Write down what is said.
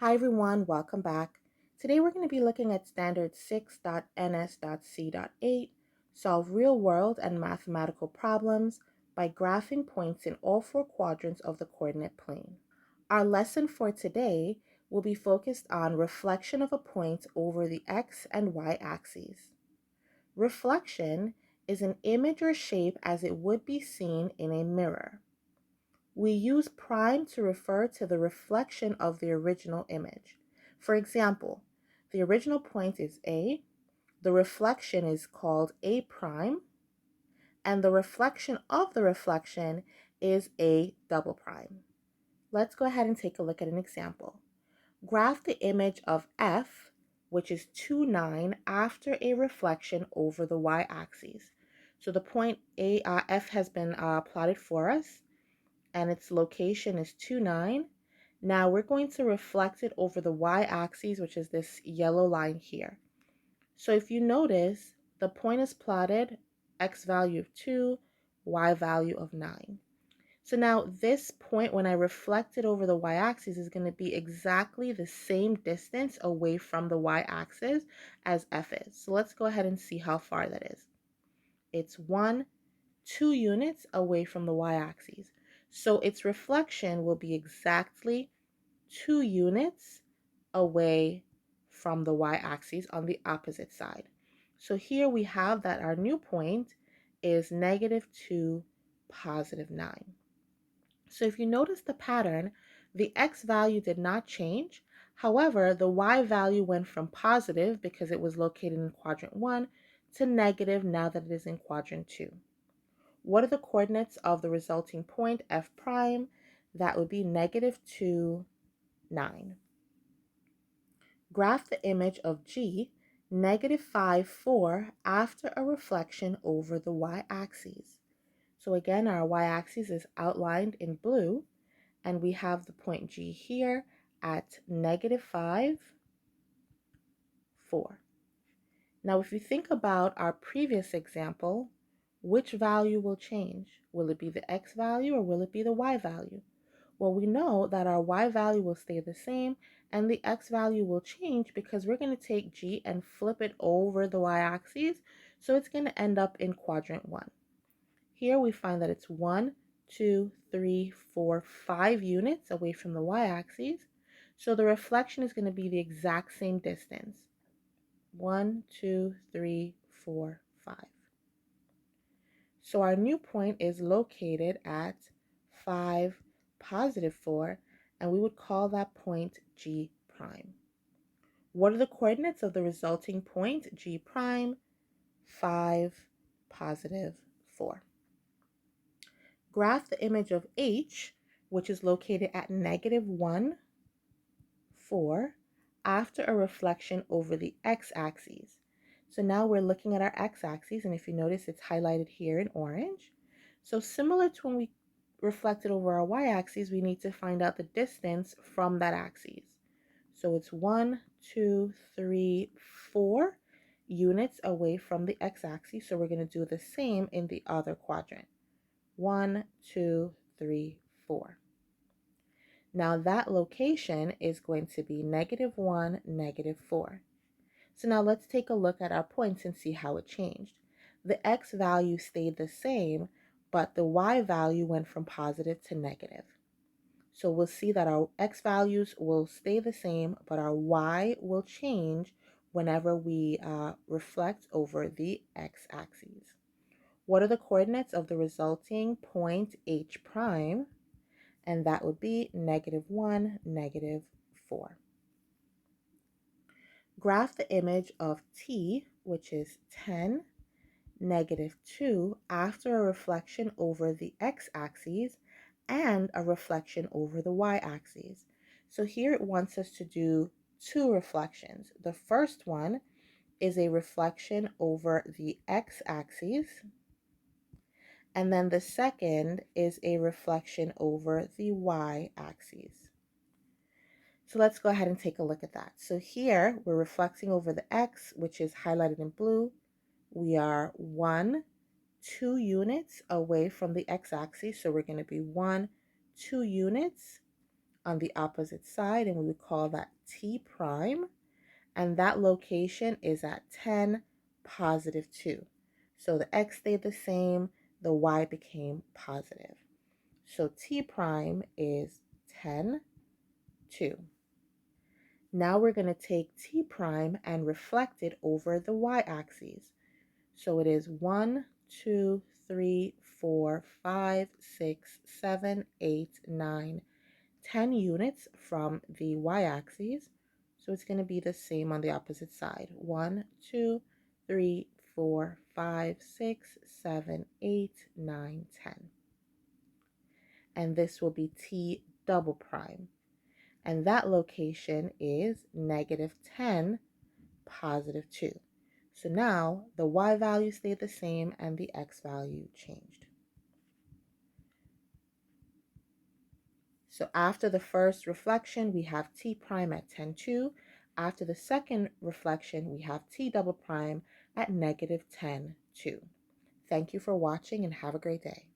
Hi everyone, welcome back. Today we're going to be looking at standard 6.ns.c.8, solve real world and mathematical problems by graphing points in all four quadrants of the coordinate plane. Our lesson for today will be focused on reflection of a point over the x and y axes. Reflection is an image or shape as it would be seen in a mirror. We use prime to refer to the reflection of the original image. For example, the original point is A, the reflection is called A prime, and the reflection of the reflection is A double prime. Let's go ahead and take a look at an example. Graph the image of F, which is 2, 9, after a reflection over the y-axis. So the point F has been plotted for us, and its location is 2, 9. Now we're going to reflect it over the y-axis, which is this yellow line here. So if you notice, the point is plotted x value of 2, y value of 9. So now this point, when I reflect it over the y-axis, is going to be exactly the same distance away from the y-axis as f is. So let's go ahead and see how far that is. It's 1, 2 units away from the y-axis. So its reflection will be exactly 2 units away from the y-axis on the opposite side. So here we have that our new point is -2, +9. So if you notice the pattern, the x value did not change. However, the y value went from positive because it was located in quadrant 1 to negative now that it is in quadrant 2. What are the coordinates of the resulting point f prime? That would be -2, 9. Graph the image of G, -5, 4 after a reflection over the y-axis. So again, our y-axis is outlined in blue, and we have the point G here at -5, 4. Now, if you think about our previous example, which value will change? Will it be the x value or will it be the y value? Well, we know that our y value will stay the same and the x value will change because we're going to take G and flip it over the y-axis. So it's going to end up in quadrant 1. Here we find that it's 1, 2, 3, 4, 5 units away from the y-axis. So the reflection is going to be the exact same distance. 1, 2, 3, 4, 5. So our new point is located at 5, +4, and we would call that point G prime. What are the coordinates of the resulting point G prime? 5, +4. Graph the image of H, which is located at -1, 4, after a reflection over the x-axis. So now we're looking at our x-axis, and if you notice, it's highlighted here in orange. So similar to when we reflected over our y-axis, we need to find out the distance from that axis. So it's 1, 2, 3, 4 units away from the x-axis. So we're going to do the same in the other quadrant. 1, 2, 3, 4. Now that location is going to be -1, -4. So now let's take a look at our points and see how it changed. The x value stayed the same, but the y value went from positive to negative. So we'll see that our x values will stay the same, but our y will change whenever we reflect over the x-axis. What are the coordinates of the resulting point h prime? And that would be -1, -4. Graph the image of t, which is 10, -2, after a reflection over the x-axis and a reflection over the y-axis. So here it wants us to do two reflections. The first one is a reflection over the x-axis, and then the second is a reflection over the y-axis. So let's go ahead and take a look at that. So here we're reflecting over the x, which is highlighted in blue. We are 1, 2 units away from the x-axis. So we're going to be 1, 2 units on the opposite side, and we would call that t prime. And that location is at 10, positive 2. So the x stayed the same, the y became positive. So t prime is 10, 2. Now we're going to take t prime and reflect it over the y-axis. So it is 1, 2, 3, 4, 5, 6, 7, 8, 9, 10 units from the y-axis. So it's going to be the same on the opposite side. 1, 2, 3, 4, 5, 6, 7, 8, 9, 10. And this will be t double prime. And that location is negative 10, positive 2. So now the y value stayed the same and the x value changed. So after the first reflection, we have t prime at 10, 2. After the second reflection, we have t double prime at negative 10, 2. Thank you for watching and have a great day.